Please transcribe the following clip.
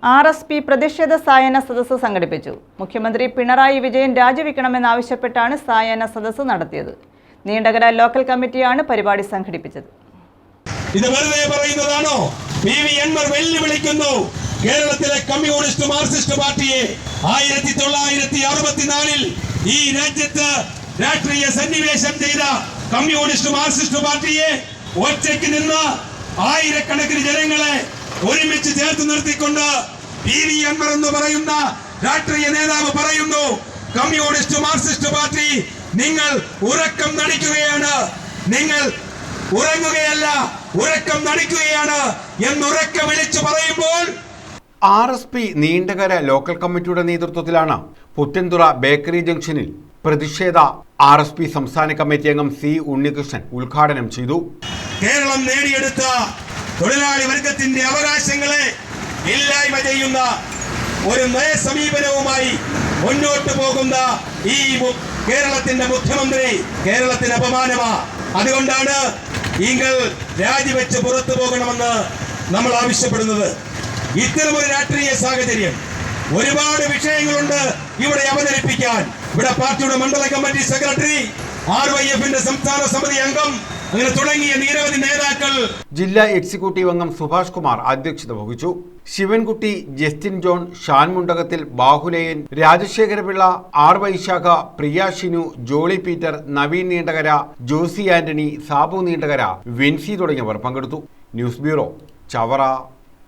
RSP പ്രതിഷേധ സായാഹ്ന സദസ്സ് സംഘടിപ്പിച്ചു. മുഖ്യമന്ത്രി പിണറായി വിജയൻ രാജിവെക്കണമെന്നാവശ്യപ്പെട്ടാണ് സായാഹ്ന സദസ്സ് നടത്തിയത്. നീണ്ടകര ലോക്കൽ കമ്മിറ്റിയാണ് പരിപാടി സംഘടിപ്പിച്ചത്. ഇത് വെറുതെ പറയുന്നതാണോ? PV അൻവർ വെല്ലുവിളിക്കുന്നു കേരളത്തിലെ കമ്മ്യൂണിസ്റ്റ് മാർക്സിസ്റ്റ് പാർട്ടിയെ. 1964 ഈ രാജ്യത്ത് രാഷ്ട്രീയ സന്നിവേശം ചെയ്ത കമ്മ്യൂണിസ്റ്റ് മാർക്സിസ്റ്റ് പാർട്ടിയെ ഒറ്റയ്ക്ക് നിന്ന് ആയിരക്കണക്കിന് ജനങ്ങളെ ഒരുമിച്ച് ചേർത്ത് നിർത്തിക്കൊണ്ട് PV അൻവർ എന്ന് പറയുന്ന രാഷ്ട്രീയ നേതാവ് പറയുന്നു, കമ്മ്യൂണിസ്റ്റ് മാർക്സിസ്റ്റ് പാർട്ടി നിങ്ങൾ ഉറക്കം നടിക്കുകയാണ്, നിങ്ങൾ ഉറങ്ങുകയല്ല ഉറക്കം നടിക്കുകയാണ് എന്നുറക്കെ വിളിച്ചു പറയുമ്പോൾ RSP നീണ്ടകര ലോക്കൽ കമ്മിറ്റിയുടെ നേതൃത്വത്തിലാണ് പുത്തൻതുറ ബേക്കറി ജംഗ്ഷനിൽ പ്രതിഷേധ RSP സംസ്ഥാന കമ്മിറ്റി അംഗം C ഉണ്ണികൃഷ്ണൻ ഉദ്ഘാടനം ചെയ്തു. കേരളം നേടിയെടുത്ത തൊഴിലാളി വർഗത്തിന്റെ അവകാശങ്ങളെ ഇല്ലായ്മ ചെയ്യുന്ന ഒരു നയ സമീപനവുമായി മുന്നോട്ട് പോകുന്ന ഈ കേരളത്തിന്റെ മുഖ്യമന്ത്രി കേരളത്തിന് അപമാനമാണ്. അതുകൊണ്ടാണ് നിങ്ങൾ രാജിവെച്ച് പുറത്തു പോകണമെന്ന് നമ്മൾ ആവശ്യപ്പെടുന്നത്. ഇത്തരമൊരു രാഷ്ട്രീയ സാഹചര്യം, ഒരുപാട് വിഷയങ്ങളുണ്ട് ഇവിടെ അവതരിപ്പിക്കാൻ. ഇവിടെ പാർട്ടിയുടെ മണ്ഡല കമ്മിറ്റി സെക്രട്ടറി, RYFന്റെ സംസ്ഥാന സമിതി അംഗം, അങ്ങനെ തുടങ്ങിയ നിരവധി നേതാക്കൾ. ജില്ലാ എക്സിക്യൂട്ടീവ് അംഗം സുഭാഷ് കുമാർ അധ്യക്ഷത വഹിച്ചു. Sivankutty, Justin John, Shaan Mundakathil, Bahuleyan, Rajasekharapillai, R വൈശാഖ, പ്രിയ ഷിനു, ജോളി പീറ്റർ, നവീൻ നീണ്ടകര, ജോസി ആന്റണി, സാബു നീണ്ടകര, വിൻസി തുടങ്ങിയവർ പങ്കെടുത്തു. News bureau, Chavara.